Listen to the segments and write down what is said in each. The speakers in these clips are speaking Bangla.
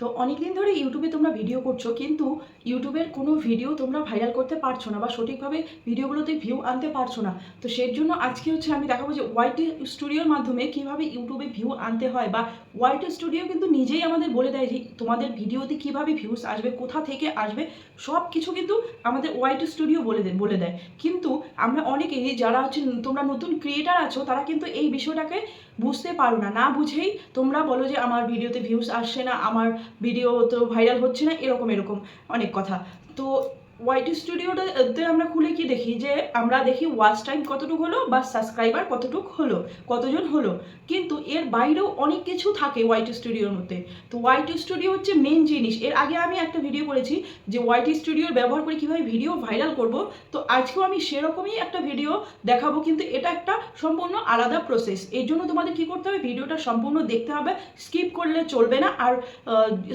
তো অনেকদিন ধরে ইউটিউবে তোমরা ভিডিও করছো, কিন্তু ইউটিউবের কোনো ভিডিও তোমরা ভাইরাল করতে পারছো না বা সঠিকভাবে ভিডিওগুলোতে ভিউ আনতে পারছো না। তো সেই জন্য আজকে আমি দেখাবো যে ওয়াইটি স্টুডিওর মাধ্যমে কীভাবে ইউটিউবে ভিউ আনতে হয়, বা ওয়াইটি স্টুডিও কিন্তু নিজেই আমাদের বলে দেয় যে তোমাদের ভিডিওতে কীভাবে ভিউস আসবে, কোথা থেকে আসবে, সব কিছু কিন্তু আমাদের ওয়াইটি স্টুডিও বলে দেয়। কিন্তু আমরা অনেকেই যারা তোমরা নতুন ক্রিয়েটার আছো, তারা কিন্তু এই বিষয়টাকে বুঝতে পারো না। না বুঝেই তোমরা বলো যে আমার ভিডিওতে ভিউস আসছে না, আমার ভিডিও তো ভাইরাল হচ্ছে না, এরকম অনেক কথা। তো ওয়াইটি স্টুডিওটাতে আমরা খুলে কি দেখি, যে আমরা দেখি ওয়াচ টাইম কতটুকু হলো বা সাবস্ক্রাইবার কতটুকু হলো, কতজন হলো। কিন্তু এর বাইরেও অনেক কিছু থাকে ওয়াইটি স্টুডিওর মধ্যে। তো ওয়াইটি স্টুডিও হচ্ছে মেন জিনিস। এর আগে আমি একটা ভিডিও করেছি যে ওয়াইটি স্টুডিওর ব্যবহার করে কীভাবে ভিডিও ভাইরাল করব। তো আজকেও আমি সেরকমই একটা ভিডিও দেখাবো, কিন্তু এটা একটা সম্পূর্ণ আলাদা প্রসেস। এই জন্য তোমাদের কী করতে হবে, ভিডিওটা সম্পূর্ণ দেখতে হবে, স্কিপ করলে চলবে না। আর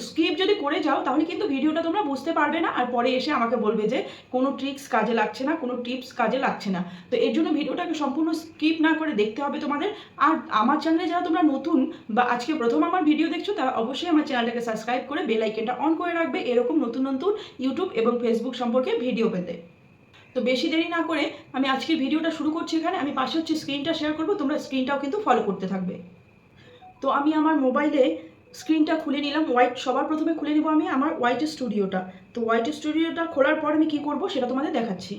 স্কিপ যদি করে যাও তাহলে কিন্তু ভিডিওটা তোমরা বুঝতে পারবে না, আর পরে এসে আমাকে বলবে যে কোনো ট্রিক্স কাজে লাগছে না, কোনো টিপস কাজে লাগছে না। তো এর জন্য ভিডিওটাকে সম্পূর্ণ স্কিপ না করে দেখতে হবে তোমাদের। আর আমার চ্যানেলে যারা তোমরা নতুন বা আজকে প্রথম আমার ভিডিও দেখছো, তারা অবশ্যই আমার চ্যানেলটাকে সাবস্ক্রাইব করে বেল আইকনটা অন করে রাখবে, এরকম নতুন নতুন ইউটিউব এবং ফেসবুক সম্পর্কে ভিডিও পেতে। তো বেশি দেরি না করে আমি আজকের ভিডিওটা শুরু করছি। এখানে আমি পাশে স্ক্রিনটা শেয়ার করবো, তোমরা স্ক্রিনটাও কিন্তু ফলো করতে থাকবে। তো আমি আমার মোবাইলে স্ক্রিনটা খুলে নিলাম। সবার প্রথমে খুলে নিব আমি আমার ওয়াইটি স্টুডিওটা। তো ওয়াইটি স্টুডিওটা খোলার পর আমি কী করব সেটা তোমাদের দেখাচ্ছি।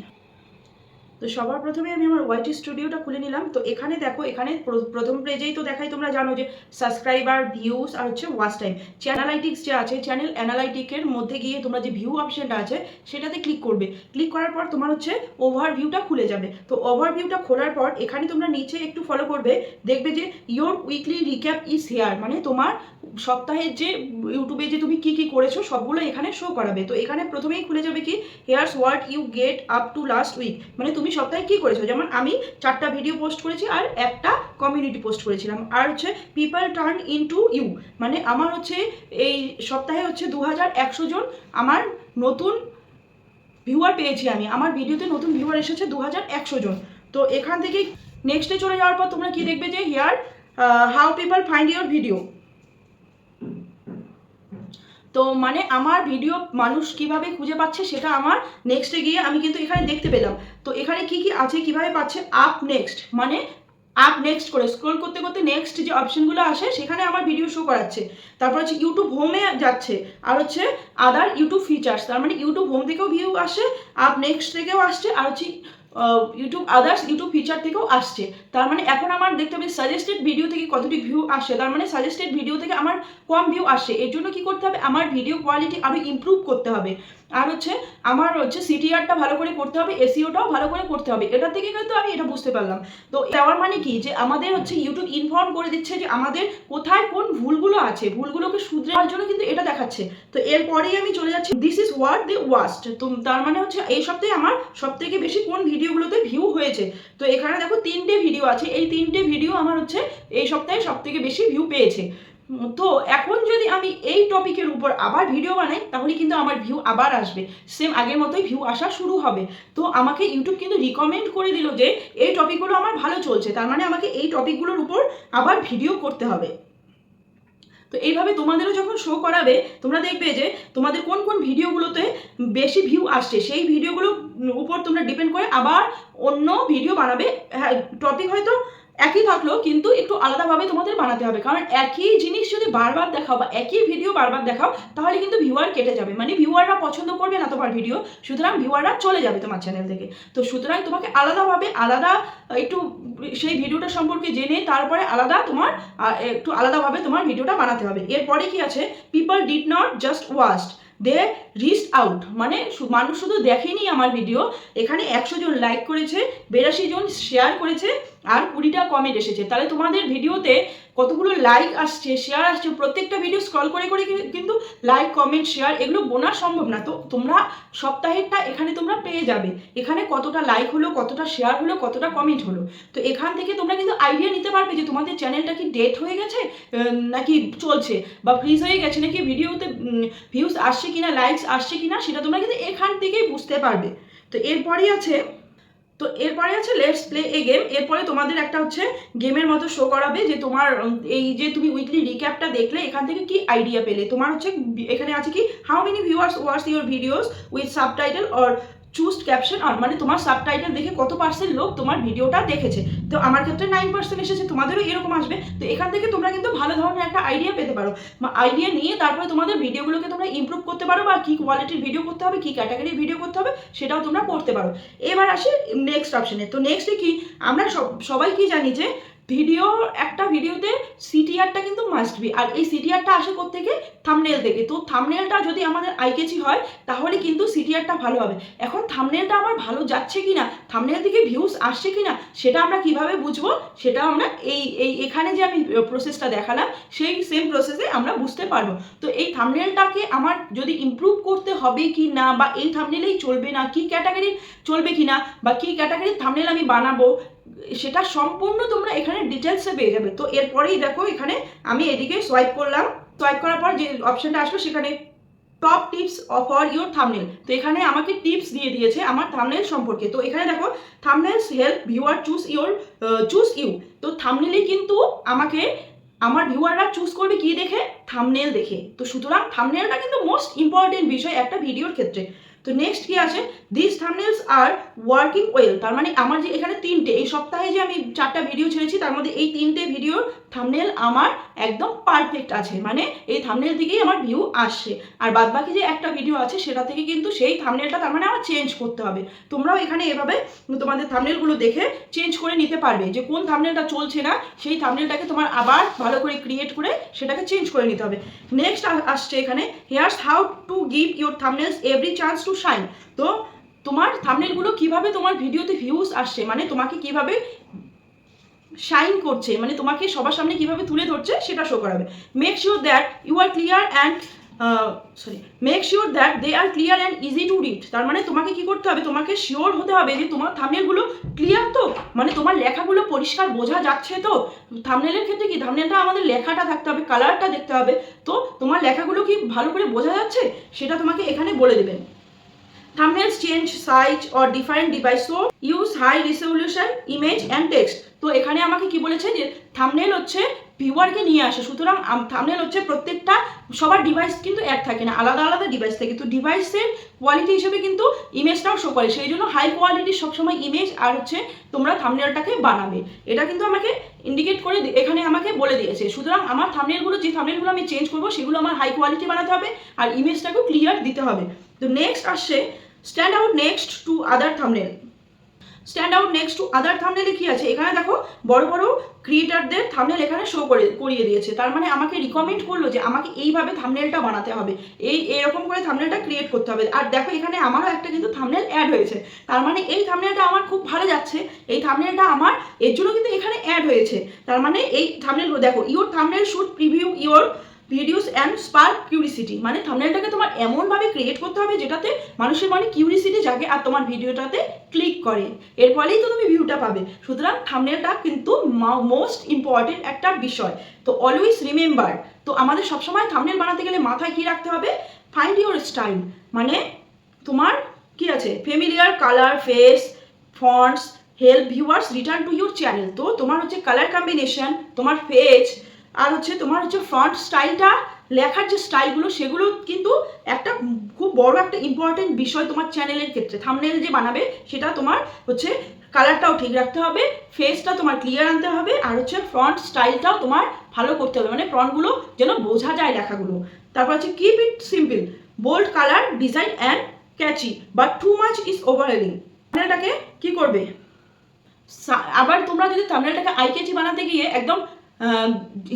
তো সবার প্রথমে আমি আমার ওয়াইটি স্টুডিওটা খুলে নিলাম। তো এখানে দেখো, এখানে প্রথম পেজেই তো দেখাই, তোমরা জানো যে সাবস্ক্রাইবার, ভিউস আর ওয়াচ টাইম। চ্যানেলাইটিক্স যে আছে, চ্যানেল অ্যানালাইটিকের মধ্যে গিয়ে তোমরা যে ভিউ অপশনটা আছে সেটাতে ক্লিক করবে। ক্লিক করার পর তোমার ওভারভিউটা খুলে যাবে। তো ওভারভিউটা খোলার পর এখানে তোমরা নিচে একটু ফলো করবে, দেখবে যে your weekly recap is here, মানে তোমার সপ্তাহের যে ইউটিউবে যে তুমি কি করেছো সবগুলো এখানে শো করাবে। তো এখানে প্রথমেই খুলে যাবে কি, here's what you get up to last week, মানে তুমি সপ্তাহে কি করেছো। যেমন আমি 4টা ভিডিও পোস্ট করেছি আর একটা কমিউনিটি পোস্ট করেছিলাম। আর পিপল টার্ন ইনটু ইউ, মানে আমার এই সপ্তাহে 2100 জন আমার নতুন ভিউয়ার পেয়েছি। আমার ভিডিওতে নতুন ভিউয়ার এসেছে 2100 জন। তো এখান থেকে নেক্সটে চলে যাওয়ার পর তোমরা কি দেখবে, যে here how people find your video. তো মানে আমার ভিডিও মানুষ কিভাবে খুঁজে পাচ্ছে সেটা আমার নেক্সটে গিয়ে আমি কিন্তু এখানে দেখতে পেলাম। তো এখানে কি কি আছে, কিভাবে পাচ্ছে, আপ নেক্সট, মানে আপ নেক্সট করে স্ক্রল করতে করতে নেক্সট যে অপশনগুলো আসে সেখানে আমার ভিডিও শো করাচ্ছে। তারপর ইউটিউব হোমে যাচ্ছে, আর আদার ইউটিউব ফিচার্স, তার মানে ইউটিউব হোম থেকেও ভিউ আসে, আপ নেক্সট থেকেও আসছে, আর ইউটিউব আদার্স ইউটিউব ফিচার থেকেও আসছে। তার মানে এখন আমার দেখতে হবে সাজেস্টেড ভিডিও থেকে কতটি ভিউ আসে। তার মানে সাজেস্টেড ভিডিও থেকে আমার কম ভিউ আসে। এর জন্য কি করতে হবে, আমার ভিডিও কোয়ালিটি আরও ইমপ্রুভ করতে হবে। আর আমার সিটিআরটা ভালো করে করতে হবে, এসইওটাও ভালো করে করতে হবে। এটা থেকে কিন্তু আমি এটা বুঝতে পারলাম। তো দেওয়ার মানে কি, যে আমাদের ইউটিউব ইনফর্ম করে দিচ্ছে যে আমাদের কোথায় কোন ভুলগুলো আছে, ভুলগুলোকে শুধরানোর জন্য কিন্তু এটা দেখাচ্ছে। তো এরপরেই আমি চলে যাচ্ছি, this is what they watched. তো তার মানে এই সপ্তাহে আমার সবথেকে বেশি কোন ভিডিওগুলোতে ভিউ হয়েছে। তো এখানে দেখো 3টে ভিডিও আছে, এই 3টে ভিডিও আমার এই সপ্তাহে সবথেকে বেশি ভিউ পেয়েছে। তো এখন যদি আমি এই টপিকের উপর আবার ভিডিও বানাই, তাহলে কিন্তু আমার ভিউ আবার আসবে, সেম আগের মতোই ভিউ আসা শুরু হবে। তো আমাকে ইউটিউব কিন্তু রিকমেন্ড করে দিল যে এই টপিকগুলো আমার ভালো চলছে, তার মানে আমাকে এই টপিকগুলোর উপর আবার ভিডিও করতে হবে। তো এইভাবে তোমাদেরও যখন শো করাবে, তোমরা দেখবে যে তোমাদের কোন কোন ভিডিওগুলোতে বেশি ভিউ আসছে, সেই ভিডিওগুলোর উপর তোমরা ডিপেন্ড করে আবার অন্য ভিডিও বানাবে। হ্যাঁ, টপিক হয়তো একই থাকলো, কিন্তু একটু আলাদাভাবে তোমাদের বানাতে হবে, কারণ একই জিনিস যদি বারবার দেখাও বা একই ভিডিও বারবার দেখাও, তাহলে কিন্তু ভিউয়ার কেটে যাবে, মানে ভিউয়াররা পছন্দ করবে না তোমার ভিডিও, সুতরাং ভিউয়াররা চলে যাবে তোমার চ্যানেল থেকে। তো সুতরাং তোমাকে আলাদাভাবে একটু সেই ভিডিওটা সম্পর্কে জেনে তারপরে একটু আলাদাভাবে তোমার ভিডিওটা বানাতে হবে। এরপরে কি আছে, people did not just watched, they reached out, মানে মানুষ শুধু দেখেনি আমার ভিডিও, এখানে 100 জন লাইক করেছে, 82 জন শেয়ার করেছে, আর 20টা কমেন্ট এসেছে। তাহলে তোমাদের ভিডিওতে কতগুলো লাইক আসছে, শেয়ার আসছে, প্রত্যেকটা ভিডিও স্ক্রল করে করে কিন্তু লাইক, কমেন্ট, শেয়ার এগুলো গোনা সম্ভব না। তো তোমরা সপ্তাহেরটা এখানে তোমরা পেয়ে যাবে, এখানে কতটা লাইক হলো, কতটা শেয়ার হলো, কতটা কমেন্ট হলো। তো এখান থেকে তোমরা কিন্তু আইডিয়া নিতে পারবে যে তোমাদের চ্যানেলটা কি ডেট হয়ে গেছে নাকি চলছে, বা ফ্রিজ হয়ে গেছে নাকি, ভিডিওতে ভিউজ আসছে কিনা, লাইকস আসছে কিনা, সেটা তোমরা কিন্তু এখান থেকেই বুঝতে পারবে। তো এরপরই আছে তো এরপরে আছে লেটস প্লে এ গেম। এরপরে তোমাদের একটা হচ্ছে গেমের মতো শো করাবে যে তোমার এই যে তুমি উইকলি রিক্যাপটা দেখলে এখান থেকে কি আইডিয়া পেলে। তোমার হচ্ছে এখানে আছে কি how many viewers watch your videos with subtitle or choose caption on, মানে তোমার সাবটাইটেল দেখে কত পার্সেন্ট লোক তোমার ভিডিওটা দেখেছে। তো আমার ক্ষেত্রে 9% এসেছে, তোমাদেরও এরকম আসবে। তো এখান থেকে তোমরা কিন্তু ভালো ধরনের একটা আইডিয়া পেতে পারো। আইডিয়া নিয়ে তারপরে তোমাদের ভিডিওগুলোকে তোমরা ইমপ্রুভ করতে পারো, বা কী কোয়ালিটির ভিডিও করতে হবে, কী ক্যাটাগরির ভিডিও করতে হবে সেটাও তোমরা করতে পারো। এবার আসি নেক্সট অপশনে। তো নেক্সটে কি আমরা সবাই কি জানি যে একটা ভিডিওতে সিটিআরটা কিন্তু মাস্ট বি, আর এই সিটিআরটা আসে কোত্থেকে? থাম্বনেল থেকে। তো থাম্বনেলটা যদি আমাদের আইকেচি হয় তাহলে কিন্তু সিটিআরটা ভালো হবে। এখন থাম্বনেলটা আমার ভালো যাচ্ছে কিনা, থাম্বনেল থেকে ভিউজ আসছে কিনা, সেটা আমরা কিভাবে বুঝবো? সেটা আমরা এখানে যে আমি প্রসেসটা দেখালাম সেই সেম প্রসেসে আমরা বুঝতে পারবো। তো এই থাম্বনেলটাকে আমার যদি ইমপ্রুভ করতে হবে কি না, বা এই থাম্বনেলেই চলবে না, কি ক্যাটাগরির চলবে কি না, বা কি ক্যাটাগরির থাম্বনেল আমি বানাবো, সেটা সম্পূর্ণ তোমরা এখানে ডিটেলসে পেয়ে যাবে। তো এরপরেই দেখো এখানে আমি এদিকে সোয়াইপ করলাম, সোয়াইপ করার পর যে অপশনটা আসলো সেখানে top tips for your thumbnail. তো এখানে আমাকে টিপস দিয়ে দিয়েছে আমার থাম্বনেল সম্পর্কে। তো এখানে দেখো থাম্বনেলস হেল্প ভিউয়ার চুজ ইউ। তো থাম্বনেলে কিন্তু আমাকে আমার ভিউয়াররা চুজ করবে কি দেখে? থাম্বনেল দেখে। তো সুতরাং থাম্বনেলটা কিন্তু মোস্ট ইম্পর্টেন্ট বিষয় একটা ভিডিওর ক্ষেত্রে। তো নেক্সট কি আছে? This thumbnails are working well. তার মানে আমার যে এখানে তিনটে, এই সপ্তাহে যে আমি 4টা ভিডিও ছেড়েছি তার মধ্যে এই 3টে ভিডিওর থাম্বনেল আমার একদম পারফেক্ট আছে, মানে এই থাম্বনেল থেকেই আমার ভিউ আসছে। আর বাদবাকি যে একটা ভিডিও আছে সেটা থেকে কিন্তু সেই থাম্বনেলটা তার মানে আমার চেঞ্জ করতে হবে। তোমরাও এখানে এভাবে তোমাদের থাম্বনেলগুলো দেখে চেঞ্জ করে নিতে পারবে যে কোন থাম্বনেলটা চলছে না, সেই থাম্বনেলটাকে তোমার আবার ভালো করে ক্রিয়েট করে সেটাকে চেঞ্জ করে নিতে হবে। নেক্সট আসছে এখানে here's how to give your thumbnails every chance to shine. তো তোমার থাম্বনেলগুলো কিভাবে তোমার ভিডিওতে ভিউজ আসছে, মানে তোমাকে কিভাবে শাইন করছে, মানে তোমাকে সবার সামনে কিভাবে তুলে ধরছে সেটা শো করাবে। Make sure that you are clear and make sure that they are clear and easy to read. তার মানে তোমাকে কি করতে হবে? তোমাকে শিওর হতে হবে যে তোমার থাম্বনেলগুলো ক্লিয়ার, তো মানে তোমার লেখাগুলো পরিষ্কার বোঝা যাচ্ছে। তো থাম্বনেলের ক্ষেত্রে কি, থাম্বনেলটা আমাদের লেখাটা থাকতে হবে, কালারটা দেখতে হবে। তো তোমার লেখাগুলো কি ভালো করে বোঝা যাচ্ছে সেটা তোমাকে এখানে বলে দেবেন। Thumbnails change size or different device, so use high resolution image and text. তো এখানে আমাকে কি বলেছে যে থাম্বনেল হচ্ছে ভিউয়ারকে নিয়ে আসে। সুতরাং থাম্বনেল হচ্ছে প্রত্যেকটা সবার ডিভাইস কিন্তু এক থাকে না, আলাদা আলাদা ডিভাইস থাকে। তো ডিভাইসের কোয়ালিটি হিসেবে কিন্তু ইমেজটাও শো করে, সেই জন্য হাই কোয়ালিটির সবসময় ইমেজ আর হচ্ছে তোমরা থাম্বনেলটাকে বানাবে। এটা কিন্তু আমাকে ইন্ডিকেট করে এখানে আমাকে বলে দিয়েছে। সুতরাং আমার থাম্বনেলগুলো, যে থাম্বনেলগুলো আমি চেঞ্জ করবো সেগুলো আমার হাই কোয়ালিটি বানাতে হবে আর ইমেজটাকেও ক্লিয়ার দিতে হবে। তো নেক্সট আসছে stand out next to other thumbnail. Stand out next to other থাম্বনেলে কি আছে? এখানে দেখো বড় বড় ক্রিয়েটারদের থাম্বনেল এখানে শো করিয়ে দিয়েছে। তার মানে আমাকে রিকমেন্ড করলো যে আমাকে এইভাবে থাম্বনেলটা বানাতে হবে, এরকম করে থাম্বনেলটা ক্রিয়েট করতে হবে। আর দেখো এখানে আমারও একটা কিন্তু থাম্বনেল অ্যাড হয়েছে। তার মানে এই থাম্বনেলটা আমার খুব ভালো যাচ্ছে, এই থাম্বনেলটা আমার এর জন্য কিন্তু এখানে অ্যাড হয়েছে। তার মানে এই থাম্বনেলগুলো দেখো, your thumbnail should preview your videos and spark curiosity. মানে থাম্বনেলটাকে তোমার এমনভাবে ক্রিয়েট করতে হবে যেটাতে মানুষের মনে কিউরিসিটি জাগে আর তোমার ভিডিওটাতে ক্লিক করে, এর ফলেই তো তুমি ভিউটা পাবে। সুতরাং থাম্বনেলটা কিন্তু মোস্ট ইম্পর্টেন্ট একটা বিষয়। তো অলওয়েজ রিমেম্বার, তো আমাদের সবসময় থাম্বনেল বানাতে গেলে মাথায় কি রাখতে হবে? ফাইন্ড ইউর স্টাইল, মানে তোমার কি আছে? Familiar colour, face, fonts help viewers return to your channel. তো তোমার হচ্ছে কালার কম্বিনেশন, তোমার ফেস আর হচ্ছে তোমার হচ্ছে ফন্ট স্টাইলটা, লেখার যে স্টাইলগুলো সেগুলো কিন্তু একটা খুব বড় একটা ইম্পর্টেন্ট বিষয় তোমার চ্যানেলের ক্ষেত্রে। থাম্বনেল যে বানাবে সেটা তোমার হচ্ছে কালারটাও ঠিক রাখতে হবে, ফেসটা তোমার ক্লিয়ার আনতে হবে, আর হচ্ছে ফ্রন্ট স্টাইলটাও তোমার ভালো করতে হবে, মানে ফ্রন্টগুলো যেন বোঝা যায় লেখাগুলো। তারপর হচ্ছে keep it simple, bold colour design and catchy, but too much is overwhelming. থাম্বনেলটাকে কি করবে? আবার তোমরা যদি থাম্বনেলটাকে আইকেচি বানাতে গিয়ে একদম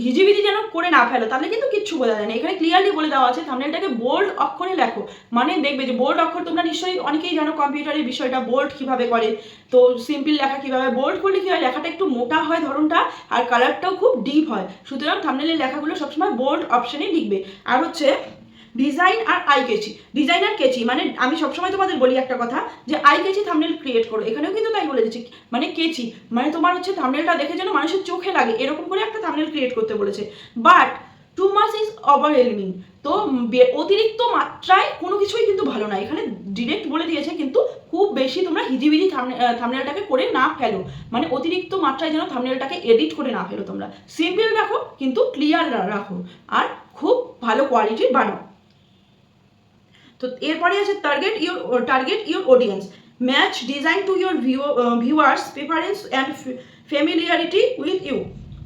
হিজিবিজি যেন করে না ফেলো, তাহলে কিন্তু কিচ্ছু বোঝা যায় না। এখানে ক্লিয়ারলি বলে দেওয়া আছে থাম্বনেলটাকে বোল্ড অক্ষরে লেখো। মানে দেখবে যে বোল্ড অক্ষর তোমরা নিশ্চয়ই অনেকেই জানো কম্পিউটারের বিষয়টা, বোল্ড কিভাবে করে। তো সিম্পল লেখা কিভাবে, বোল্ড করলে কি হয়, লেখাটা একটু মোটা হয় ধরনটা, আর কালারটাও খুব ডিপ হয়। সুতরাং থাম্বনেলের লেখাগুলো সবসময় বোল্ড অপশনে লিখবে। আর হচ্ছে ডিজাইন আর আই কেচি, ডিজাইন আর কেচি, মানে আমি সবসময় তোমাদের বলি একটা কথা যে আই কেচি থাম্বনেল ক্রিয়েট করো। এখানেও কিন্তু তাই বলে দিচ্ছি, মানে কেচি মানে তোমার হচ্ছে থাম্বনেলটা দেখে যেন মানুষের চোখে লাগে এরকম করে একটা থাম্বনেল ক্রিয়েট করতে বলেছে। But too much is overwhelming, তো অতিরিক্ত মাত্রায় কোনো কিছুই কিন্তু ভালো না, এখানে ডিরেক্ট বলে দিয়েছে, কিন্তু খুব বেশি তোমরা হিজিবিজি থাম্বনেলটাকে করে না ফেলো, মানে অতিরিক্ত মাত্রায় যেন থাম্বনেলটাকে এডিট করে না ফেলো, তোমরা সিম্পল রাখো কিন্তু ক্লিয়ার রাখো, আর খুব ভালো কোয়ালিটির বানাও। তো এরপরে আছে target your audience, match design to your viewers preference and familiarity with you.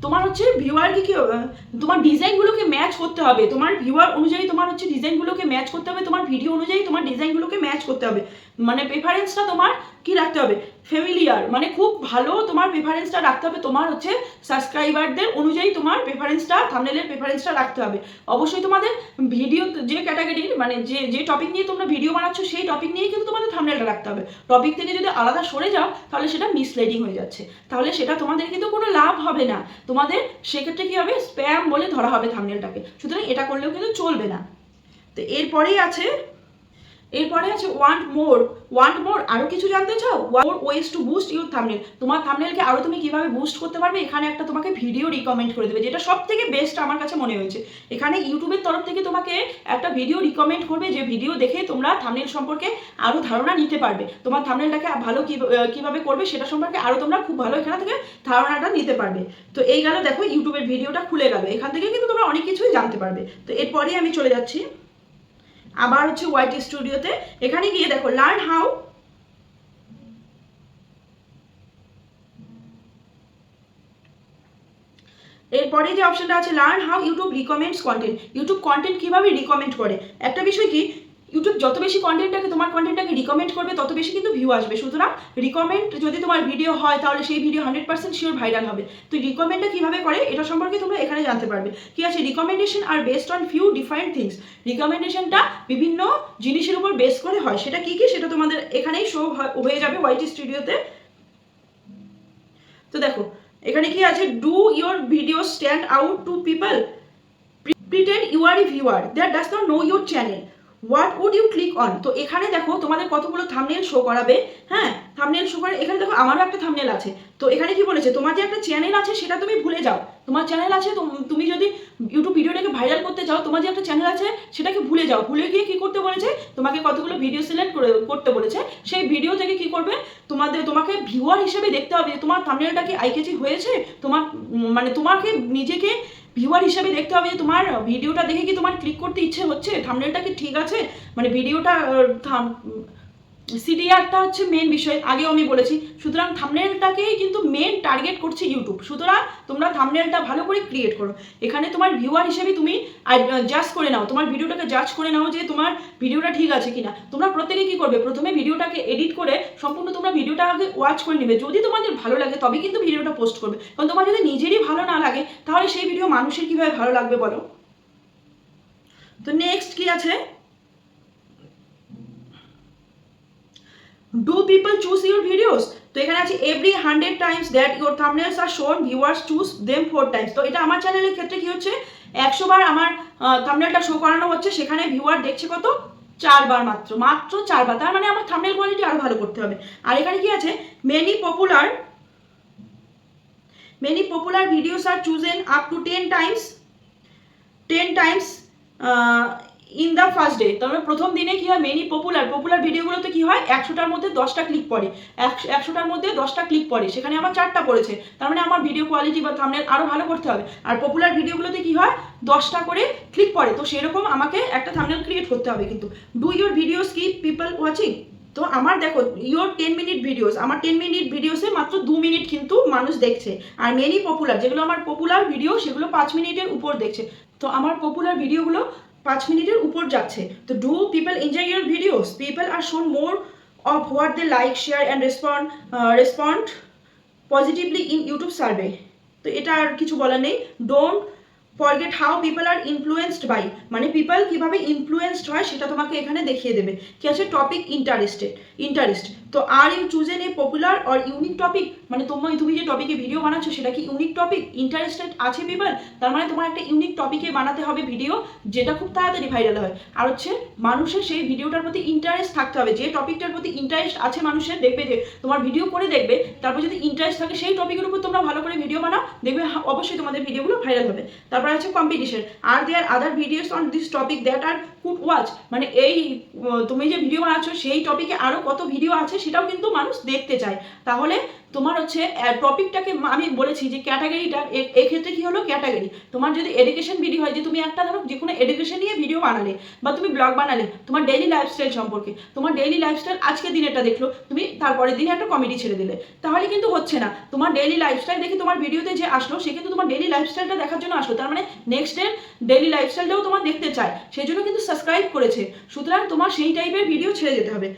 তোমার হচ্ছে ভিউয়ারকে কি তোমার ডিজাইনগুলোকে ম্যাচ করতে হবে, তোমার ভিউয়ার অনুযায়ী তোমার হচ্ছে ডিজাইনগুলোকে ম্যাচ করতে হবে, তোমার ভিডিও অনুযায়ী তোমার ডিজাইনগুলোকে ম্যাচ করতে হবে, মানে প্রেফারেন্সটা তোমার কি রাখতে হবে, ফ্যামিলিয়ার, মানে খুব ভালো তোমার প্রেফারেন্সটা রাখতে হবে, তোমার হচ্ছে সাবস্ক্রাইবারদের অনুযায়ী তোমার প্রেফারেন্সটা, থাম্বনেলের প্রেফারেন্সটা রাখতে হবে। অবশ্যই তোমাদের ভিডিও যে ক্যাটাগরির, মানে যে টপিক নিয়ে তোমরা ভিডিও বানাচ্ছ সেই টপিক নিয়েই কিন্তু তোমাদের থাম্বনেলটা রাখতে হবে। টপিক থেকে যদি আলাদা সরে যাও তাহলে সেটা মিসলিডিং হয়ে যাচ্ছে, তাহলে সেটা তোমাদের কিন্তু কোনো লাভ হবে না, তোমাদের সেক্ষেত্রে কি হবে, স্প্যাম বলে ধরা হবে থাম্বনেলটাকে, সুতরাং এটা করলেও কিন্তু চলবে না। তো এরপরে আছে ওয়ান্ট মোর, আরো কিছু জানতে চাও, more ways to boost your thumbnail, তোমার থাম্বনেলকে আরো তুমি কিভাবে বুস্ট করতে পারবে, এখানে একটা তোমাকে ভিডিও রিকমেন্ড করে দেবে, যেটা সব থেকে বেস্ট আমার কাছে মনে হয়েছে। এখানে ইউটিউবের তরফ থেকে তোমাকে একটা ভিডিও রিকমেন্ড করবে, যে ভিডিও দেখে তোমরা থাম্বনেল সম্পর্কে আরো ধারণা নিতে পারবে, তোমার থাম্বনেলটাকে ভালো কিভাবে করবে সেটা সম্পর্কে আরো তোমরা খুব ভালো এখান থেকে ধারণাটা নিতে পারবে। তো এই গেল, দেখো ইউটিউবের ভিডিওটা খুলে গেল, এখান থেকে কিন্তু তোমরা অনেক কিছুই জানতে পারবে। তো এরপরে আমি চলে যাচ্ছি আবার হচ্ছে ওয়াইটি স্টুডিওতে, এখানে গিয়ে দেখো লার্ন হাউ, এরপরে যে অপশনটা আছে learn how YouTube recommends content, YouTube content কিভাবে রিকমেন্ড করে। একটা বিষয় কি, ইউটিউব যত বেশি তোমার কন্টেন্টটাকে রিকমেন্ড করবে তত বেশি কিন্তু ভিউ আসবে, সুতরাং রিকমেন্ড যদি তোমার ভিডিও হয় তাহলে সেই ভিডিও 100% শিওর ভাইরাল হবে। তো রিকমেন্ডটা কিভাবে করে এটা সম্পর্কে তোমরা এখানে জানতে পারবে। কি আছে, recommendation are based on few defined things, রিকমেন্ডেশনটা বিভিন্ন জিনিসের উপর বেস করে হয়, সেটা কি কি সেটা তোমাদের এখানেই শো হয়ে যাবে ওয়াইটি স্টুডিওতে। তো দেখো এখানে কি আছে, do your video stand out to people, pretend you are a viewer that does not know your channel, what would you click on. তো এখানে দেখো তোমাদের কতগুলো থাম্বনেল শো করাবে, হ্যাঁ থাম্বনেল শো করে, এখানে দেখো আমারও একটা থাম্বনেল আছে। তো এখানে কি বলেছে, তোমার যে একটা চ্যানেল আছে সেটা তুমি ভুলে যাও, তোমার চ্যানেল আছে, তুমি যদি ইউটিউব ভিডিওটাকে ভাইরাল করতে চাও, তোমার যে একটা চ্যানেল আছে সেটাকে ভুলে যাও, ভুলে গিয়ে কি করতে বলেছে, তোমাকে কতগুলো ভিডিও সিলেক্ট করতে বলেছে, সেই ভিডিও থেকে কি করবে, তোমাকে ভিউয়ার হিসেবে দেখতে হবে তোমার থাম্বনেলটা কি আইকেচি হয়েছে, তোমার মানে তোমাকে নিজেকে ভিউয়ার হিসেবে দেখতে হবে যে তোমার ভিডিওটা দেখে কি তোমার ক্লিক করতে ইচ্ছে হচ্ছে, থাম্বনেলটা কি ঠিক আছে, মানে ভিডিওটা সিডিআরটা হচ্ছে মেন বিষয়, আগেও আমি বলেছি, সুতরাং থাম্বনেলটাকেই কিন্তু মেন টার্গেট করছে ইউটিউব, সুতরাং তোমরা থাম্বনেলটা ভালো করে ক্রিয়েট করো, এখানে তোমার ভিউয়ার হিসেবে তুমি জাজ করে নাও, তোমার ভিডিওটাকে জাজ করে নাও যে তোমার ভিডিওটা ঠিক আছে কিনা। তোমরা প্রত্যেকে কি করবে, প্রথমে ভিডিওটাকে এডিট করে সম্পূর্ণ তোমরা ভিডিওটা আগে ওয়াচ করে নেবে, যদি তোমাদের ভালো লাগে তবে কিন্তু ভিডিওটা পোস্ট করবে, কারণ তোমার যদি নিজেরই ভালো না লাগে তাহলে সেই ভিডিও মানুষের কিভাবে ভালো লাগবে বলো। তো নেক্সট কি আছে, do people choose your videos, তো এখানে আছে এভরি 100 টাইমস দ্যাট ইউর থাম্বনেলস আর শোন ভিউয়ার্স চুজ দেম 4 টাইমস। তো এটা আমার চ্যানেলের ক্ষেত্রে কি হচ্ছে, 100 বার আমার থাম্বনেলটা শো করানো হচ্ছে, সেখানে ভিউয়ার দেখছে কত, 4 বার, মাত্র 4 বার, তার মানে আমার থাম্বনেল কোয়ালিটি আরো ভালো করতে হবে। আর এখানে কি আছে, many popular videos are chosen up to 10 times in the first day. তার মানে প্রথম দিনে কি হয়, মেনি পপুলার ভিডিওগুলোতে কি হয়, 100টার মধ্যে 10টা ক্লিক পড়ে, 100টার মধ্যে 10টা ক্লিক পড়ে, সেখানে আমার 4টা পড়েছে, তার মানে আমার ভিডিও কোয়ালিটি বা থাম্বনেল আরো ভালো করতে হবে। আর পপুলার ভিডিওগুলোতে কি হয়, 10টা করে ক্লিক পড়ে, তো সেরকম আমাকে একটা থাম্বনেল ক্রিয়েট করতে হবে। কিন্তু do your videos keep people watching, তো আমার দেখো ইউর 10 মিনিট ভিডিওস, আমার 10 মিনিট ভিডিওসে মাত্র 2 মিনিট কিন্তু মানুষ দেখছে, আর মেনি পপুলার যেগুলো আমার পপুলার ভিডিও সেগুলো 5 মিনিটের উপর দেখছে, তো আমার পপুলার ভিডিওগুলো 5 মিনিটের উপর যাচ্ছে। তো do people enjoy your videos, people are shown more of what they like share and respond positively in YouTube survey. তো এটা আর কিছু বলার নেই। Don't forget how people are influenced by, মানে পিপল কিভাবে ইনফ্লুয়েন্সড হয় সেটা তোমাকে এখানে দেখিয়ে দেবে। কি আছে, টপিক ইন্টারেস্ট, তো are you chosen a popular or unique topic, মানে তুমি যে টপিকে ভিডিও বানাচ্ছো সেটা কি ইউনিক টপিক, ইন্টারেস্টেড আছে পিপল, তার মানে তোমার একটা ইউনিক টপিকে বানাতে হবে ভিডিও যেটা খুব তাড়াতাড়ি ভাইরাল হয়। আর হচ্ছে মানুষের সেই ভিডিওটার প্রতি ইন্টারেস্ট থাকতে হবে, যে টপিকটার প্রতি ইন্টারেস্ট আছে মানুষের, দেখবে যে তোমার ভিডিও করে দেখবে, তারপর যদি ইন্টারেস্ট থাকে সেই টপিকের উপর তোমরা ভালো করে ভিডিও বানাও, দেখবে অবশ্যই তোমাদের ভিডিওগুলো ভাইরাল হবে। তারপর আছে competition, are there other videos on this topic that are could watch, মানে এই তুমি যে ভিডিও বানাচ্ছ সেই টপিকে আরও কত ভিডিও আছে সেটাও কিন্তু মানুষ দেখতে চায়। তাহলে তোমার হচ্ছে টপিকটাকে আমি বলেছি যে ক্যাটাগরিটা, এক্ষেত্রে কি হলো ক্যাটাগরি, তোমার যদি এডুকেশন ভিডিও হয়, যে তুমি একটা ধরো যে কোনো এডুকেশন নিয়ে ভিডিও বানালে বা তুমি ব্লগ বানালে তোমার ডেইলি লাইফস্টাইল সম্পর্কে, তোমার ডেইলি লাইফস্টাইল আজকে দিনেরটা দেখলো তুমি, তারপরের দিনে একটা কমেডি ছেড়ে দিলে, তাহলে কিন্তু হচ্ছে না। তোমার ডেইলি লাইফস্টাইল দেখে তোমার ভিডিওতে যে আসলো সে কিন্তু তোমার ডেইলি লাইফস্টাইলটা দেখার জন্য আসলো, তার মানে নেক্সট ডে ডেইলি লাইফস্টাইলটাও তোমার দেখতে চায়, সেই জন্য কিন্তু সাবস্ক্রাইব করেছে। সুতরাং তোমার সেই টাইপের ভিডিও ছেড়ে যেতে হবে।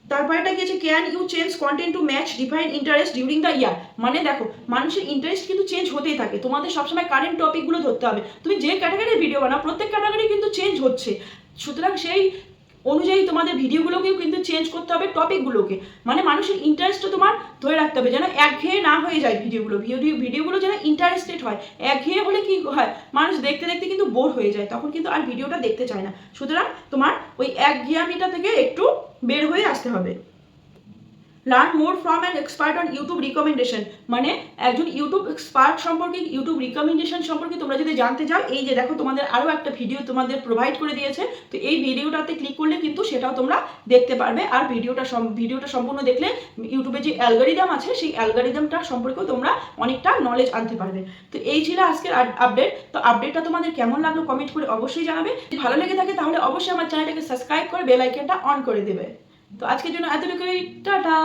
তারপর এটা কি আছে, can you change content to match define interest during the year, মানে দেখো মানুষের ইন্টারেস্ট কিন্তু চেঞ্জ হতেই থাকে, তোমাদের সবসময় কারেন্ট টপিকগুলো ধরতে হবে, তুমি যে ক্যাটাগরির ভিডিও বানাও প্রত্যেক ক্যাটাগরি কিন্তু চেঞ্জ হচ্ছে, সুতরাং সেই অনুযায়ী তোমাদের ভিডিওগুলোকেও কিন্তু চেঞ্জ করতে হবে টপিকগুলোকে, মানে মানুষের ইন্টারেস্টটা তোমার ধরে রাখতে হবে যেন একঘেয়ে না হয়ে যায় ভিডিওগুলো যেন ইন্টারেস্টেড হয়। একঘেয়ে হলে কি হয়, মানুষ দেখতে দেখতে কিন্তু বোর হয়ে যায়, তখন কিন্তু আর ভিডিওটা দেখতে চায় না। সুতরাং তোমার ওই একঘেয়ামিটা থেকে একটু বের হয়ে আসতে হবে। Learn more from an expert on YouTube recommendation, মানে একজন ইউটিউব এক্সপার্ট সম্পর্কে, ইউটিউব রিকমেন্ডেশন সম্পর্কে তোমরা যদি জানতে চাও, এই যে দেখো তোমাদের আরও একটা ভিডিও তোমাদের প্রোভাইড করে দিয়েছে, তো এই ভিডিওটাতে ক্লিক করলে কিন্তু সেটাও তোমরা দেখতে পারবে। আর ভিডিওটা সম্পূর্ণ দেখলে ইউটিউবে যে অ্যালগরিদম আছে সেই অ্যালগরিদমটা সম্পর্কেও তোমরা অনেকটা নলেজ আনতে পারবে। তো এই ছিল আজকের আপডেট। তো আপডেটটা তোমাদের কেমন লাগলো কমেন্ট করে অবশ্যই জানাবে, যদি ভালো লেগে থাকে তাহলে অবশ্যই আমার চ্যানেলটাকে সাবস্ক্রাইব করে বেল আইকনটা অন করে দেবে। তো আজকের জন্য এতটুকুই, টাটা।